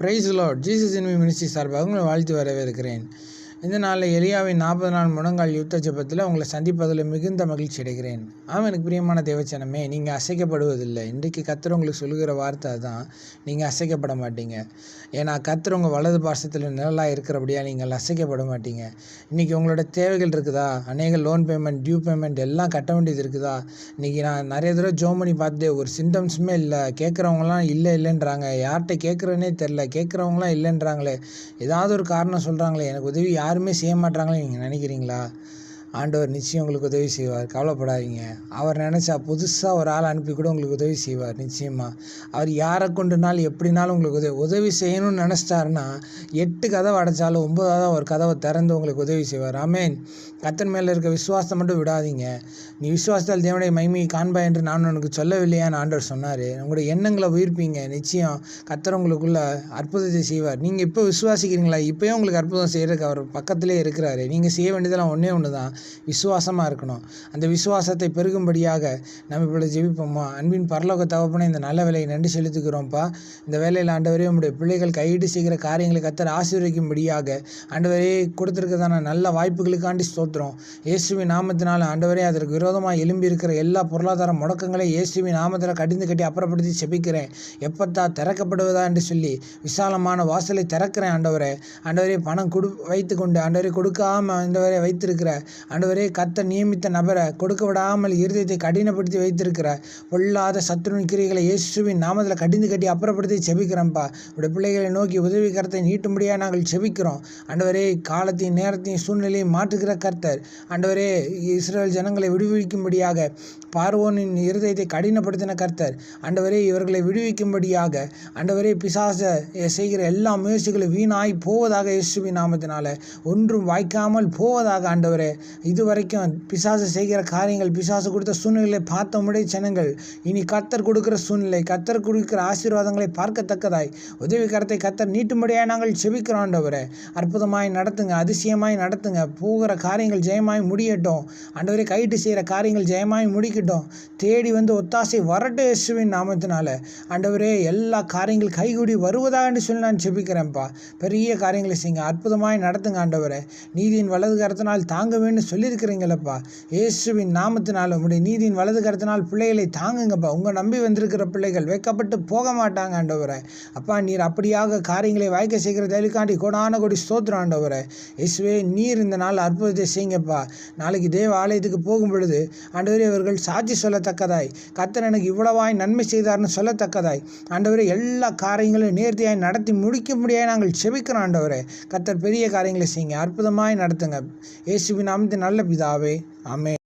Price lord. Jesus in me ministry சார்பாக உங்களை வாழ்த்து வரவேற்கிறேன். இந்த நாளில் எலியாவின் 40 நாள் முழங்கால் யுத்த ஜெபத்தில் உங்களை சந்திப்பதில் மிகுந்த மகிழ்ச்சி அடைகிறேன். எனக்கு பிரியமான தேவச்சனமே, நீங்கள் அசைக்கப்படுவதில்லை. இன்றைக்கு கர்த்தர் உங்களுக்கு சொல்கிற வார்த்தை தான், நீங்கள் அசைக்கப்பட மாட்டீங்க. ஏன்னா கர்த்தர் உங்கள் வலது பாசத்தில் நிழலாக இருக்கிறபடியாக நீங்கள் அசைக்கப்பட மாட்டீங்க. இன்றைக்கி உங்களோட தேவைகள் இருக்குதா? அநேக லோன் பேமெண்ட், டியூ பேமெண்ட் எல்லாம் கட்ட வேண்டியது இருக்குதா? இன்றைக்கி நான் நிறைய தடவை ஜோம் பண்ணி பார்த்துட்டு ஒரு சிம்டம்ஸுமே இல்லை, கேட்குறவங்களாம் இல்லைன்றாங்க. யார்கிட்ட கேட்குறேன்னே தெரில, கேட்குறவங்களாம் இல்லைன்றாங்களே, ஏதாவது ஒரு காரணம் சொல்கிறாங்களே, எனக்கு உதவி யாருமே செய்ய மாட்டாங்களே நீங்கள் நினைக்கிறீங்களா? ஆண்டவர் நிச்சயம் உங்களுக்கு உதவி செய்வார், கவலைப்படாதீங்க. அவர் நினச்சா புதுசாக ஒரு ஆள் அனுப்பி கூட உங்களுக்கு உதவி செய்வார். நிச்சயமாக அவர் யாரை கொண்டுனாலும் எப்படினாலும் உங்களுக்கு உதவி செய்யணும்னு நினச்சிட்டாருன்னா 8 கதவை அடைச்சாலும் 9வது ஒரு கதவை திறந்து உங்களுக்கு உதவி செய்வார். ஆமேன். கர்த்தர் மேலே இருக்க விசுவாசத்தை மட்டும் விடாதீங்க. நீ விசுவாசத்தால் தேவனுடைய மகிமையை காண்பா என்று நான் உனக்கு சொல்லவில்லையான்னு ஆண்டவர் சொன்னார். உங்களுடைய எண்ணங்களை உயிர்ப்பீங்க. நிச்சயம் கர்த்தர் உங்களுக்குள்ள அற்புதத்தை செய்வார். நீங்கள் இப்போ விசுவாசிக்கிறீங்களா? இப்போயும் உங்களுக்கு அற்புதம் செய்கிறதுக்கு அவர் பக்கத்திலே இருக்கிறாரு. நீங்கள் செய்ய வேண்டியதெல்லாம் ஒன்று தான், விசுவாசமாக இருக்கணும். அந்த விசுவாசத்தை பெருகும்படியாக நம்ம இப்படி ஜெபிப்போமா? அன்பின் பரலோக தகப்பனே, இந்த நல்ல வேலையை நன்றி செலுத்துகிறோம்ப்பா. இந்த வேலையில் ஆண்டவரே உங்களுடைய பிள்ளைகள் கையீடு செய்கிற காரியங்களை கர்த்தர் ஆசீர்வதிக்கும்படியாக ஆண்டவரே கொடுத்துருக்கதான நல்ல வாய்ப்புகளுக்காண்டி ஸ்தோத்திரம். இயேசுவின் நாமத்தினால் ஆண்டவரே அதற்கு விரோதமாக எழும்பி இருக்கிற எல்லா பொருளாதார முடக்கங்களை இயேசுவின் நாமத்தில் கடிந்து கட்டி அப்புறப்படுத்தி செபிக்கிறேன். எப்பத்தா திறக்கப்படுவதா என்று சொல்லி விசாலமான வாசலை திறக்கிறேன். ஆண்டவரே பணம் வைத்து கொண்டு ஆண்டவரே கொடுக்காம ஆண்டவரே வைத்திருக்கிற ஆண்டவரே கர்த்தர் நியமித்த நபரை கொடுக்க விடாமல் இருதயத்தை கடினப்படுத்தி வைத்திருக்கிற பொல்லாத சத்துருவின் கிரியைகளை இயேசுவின் நாமத்தில் கடிந்து கட்டி அப்புறப்படுத்தி செபிக்கிறோம்ப்பா. உடைய பிள்ளைகளை நோக்கி உதவி கரத்தை நீட்டும்படியாக நாங்கள் செபிக்கிறோம். ஆண்டவரே காலத்தையும் நேரத்தையும் சூழ்நிலையும் மாற்றுகிற கர்த்தர் ஆண்டவரே இஸ்ரவேல் ஜனங்களை விடுவிக்கும்படியாக பார்வோனின் இருதயத்தை கடினப்படுத்தின கர்த்தர் ஆண்டவரே இவர்களை விடுவிக்கும்படியாக ஆண்டவரே பிசாச செய்கிற எல்லா முயற்சிகளும் வீணாய் போவதாக இயேசுவின் நாமத்தினால ஒன்றும் வாய்க்காமல் போவதாக ஆண்டவரே. இதுவரைக்கும் பிசாசு செய்கிற காரியங்கள், பிசாசு கொடுத்த சூழ்நிலையை பார்த்த முடிய ஜனங்கள் இனி கர்த்தர் கொடுக்கிற சூழ்நிலை, கர்த்தர் கொடுக்கிற ஆசீர்வாதங்களை பார்க்கத்தக்கதாய் உதவி கரத்தை கர்த்தர் நீட்டும்படியாக நாங்கள் செபிக்கிறோம். ஆண்டவரே அற்புதமாய் நடத்துங்க, அதிசயமாய் நடத்துங்க. போகிற காரியங்கள் ஜெயமாய் முடியட்டும். ஆண்டவரே கைட்டு செய்கிற காரியங்கள் ஜெயமாய் முடிக்கட்டும். தேடி வந்து ஒத்தாசை வரட்டும் இயேசுவின் நாமத்தினால. ஆண்டவரே எல்லா காரியங்கள் கைகூடி வருவதாக என்று சொல்லி நான் செபிக்கிறேன்ப்பா. பெரிய காரியங்களை செய்யுங்க, அற்புதமாய் நடத்துங்க. ஆண்டவரே நீதியின் வலது கரத்தினால் தாங்க வேண்டும் சொல்லியிருக்கிறீங்களப்பா. இயேசுவின் நாமத்தினால் உங்களுடைய நீதியின் வலது கரத்தினால் பிள்ளைகளை தாங்குங்கப்பா. உங்கள் நம்பி வந்திருக்கிற பிள்ளைகள் வெட்கப்பட்டு போக மாட்டாங்க. ஆண்டவரே அப்பா, நீர் அப்படியாக காரியங்களை வாய்க்க செய்கிற தயவுக்காண்டி கோடான கோடி ஸ்தோத்திரம். ஆண்டவரே இயேசுவே, நீர் இந்த நாள் அற்புதத்தை செய்யுங்கப்பா. நாளைக்கு தேவ ஆலயத்துக்கு போகும் பொழுது ஆண்டவரே அவர்கள் சாட்சி சொல்லத்தக்கதாய், கர்த்தர் எனக்கு இவ்வளவாய் நன்மை செய்தார்னு சொல்லத்தக்கதாய் ஆண்டவரே எல்லா காரியங்களையும் நேர்த்தியாய் நடத்தி முடிக்கும்படியாக நாங்கள் செபிக்கிறோம். ஆண்டவரே கர்த்தர் பெரிய காரியங்களை செய்யுங்க, அற்புதமாய் நடத்துங்க. இயேசுவின் நாமத்தின் நல்ல பிதாவே, ஆமென்.